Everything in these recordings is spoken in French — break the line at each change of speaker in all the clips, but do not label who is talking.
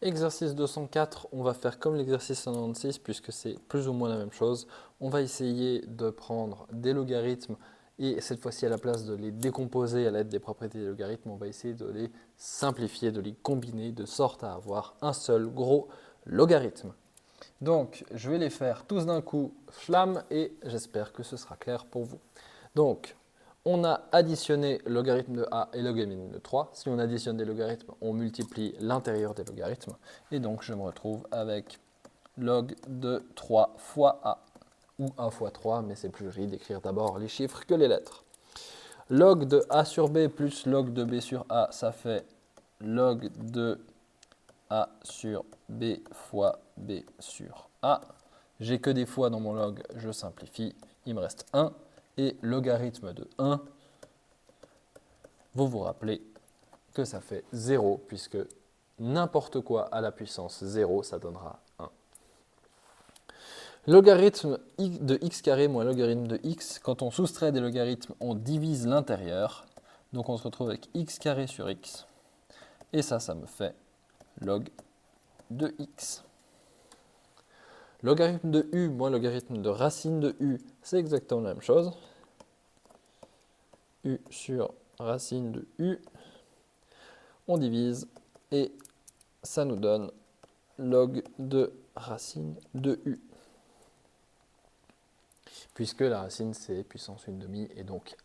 exercice 204, on va faire comme l'exercice 196 puisque c'est plus ou moins la même chose. On va essayer de prendre des logarithmes et cette fois-ci à la place de les décomposer à l'aide des propriétés des logarithmes, on va essayer de les simplifier, de les combiner de sorte à avoir un seul gros logarithme. Donc je vais les faire tous d'un coup, flamme, et j'espère que ce sera clair pour vous. Donc on a additionné logarithme de a et logarithme de 3. Si on additionne des logarithmes, on multiplie l'intérieur des logarithmes. Et donc, je me retrouve avec log de 3 fois a, ou 1 fois 3, mais c'est plus joli d'écrire d'abord les chiffres que les lettres. Log de a sur b plus log de b sur a, ça fait log de a sur b fois b sur a. J'ai que des fois dans mon log, je simplifie, il me reste 1. Et logarithme de 1, vous vous rappelez que ça fait 0, puisque n'importe quoi à la puissance 0, ça donnera 1. Logarithme de x carré moins logarithme de x, quand on soustrait des logarithmes, on divise l'intérieur. Donc on se retrouve avec x carré sur x. Et ça me fait log de x. Logarithme de u moins logarithme de racine de u, c'est exactement la même chose. U sur racine de u. On divise et ça nous donne log de racine de u. Puisque la racine c'est puissance 1 demi et donc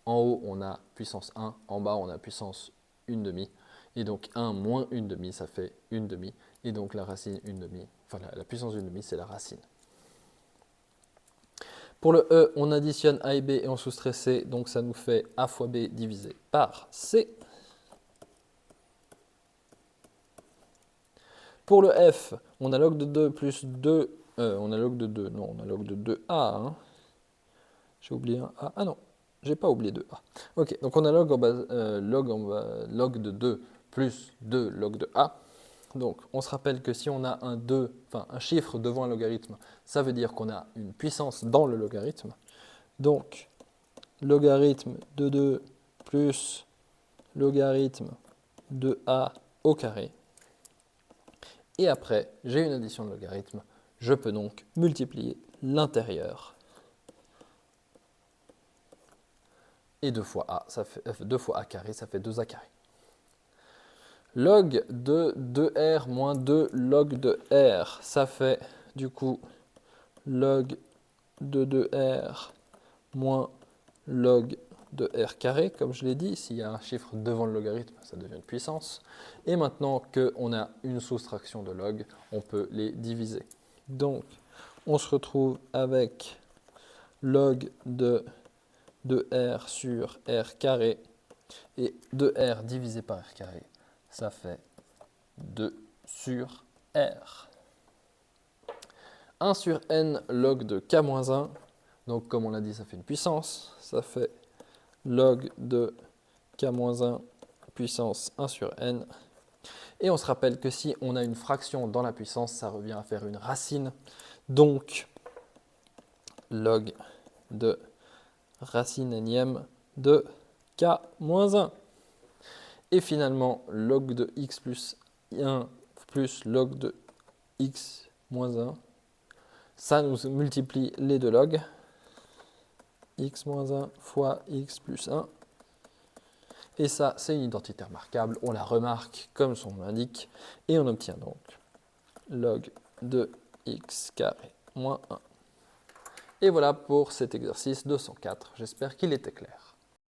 en haut on a puissance 1, en bas on a puissance 1 demi. Et donc 1 moins 1 demi ça fait 1 demi. Et donc la racine 1 demi, enfin la puissance 1 demi c'est la racine. Pour le e, on additionne a et b et on soustrait c, donc ça nous fait a fois b divisé par c. Pour le f, on a log de 2 plus 2, on a log de 2, non, on a log de 2a. Hein. J'ai oublié un a, ah non, j'ai pas oublié 2a. Ok, donc on a log de 2 plus 2 log de a. Donc on se rappelle que si on a un 2, enfin un chiffre devant un logarithme, ça veut dire qu'on a une puissance dans le logarithme. Donc logarithme de 2 plus logarithme de a au carré. Et après, j'ai une addition de logarithmes. Je peux donc multiplier l'intérieur. Et 2 fois a, ça fait 2 fois a carré, ça fait 2a carré. Log de 2r moins 2 log de r, ça fait du coup log de 2r moins log de r carré, comme je l'ai dit. S'il y a un chiffre devant le logarithme, ça devient une puissance. Et maintenant qu'on a une soustraction de log, on peut les diviser. Donc, on se retrouve avec log de 2r sur r carré. Et 2r divisé par r carré, ça fait 2 sur r. 1 sur n log de k moins 1. Donc, comme on l'a dit, ça fait une puissance. Ça fait log de k-1 puissance 1 sur n. Et on se rappelle que si on a une fraction dans la puissance, ça revient à faire une racine. Donc, log de racine énième de k-1. Et finalement, log de x plus 1 plus log de x moins 1. Ça nous multiplie les deux logs. X moins 1 fois x plus 1. Et ça, c'est une identité remarquable. On la remarque comme son nom l'indique. Et on obtient donc log de x carré moins 1. Et voilà pour cet exercice 204. J'espère qu'il était clair.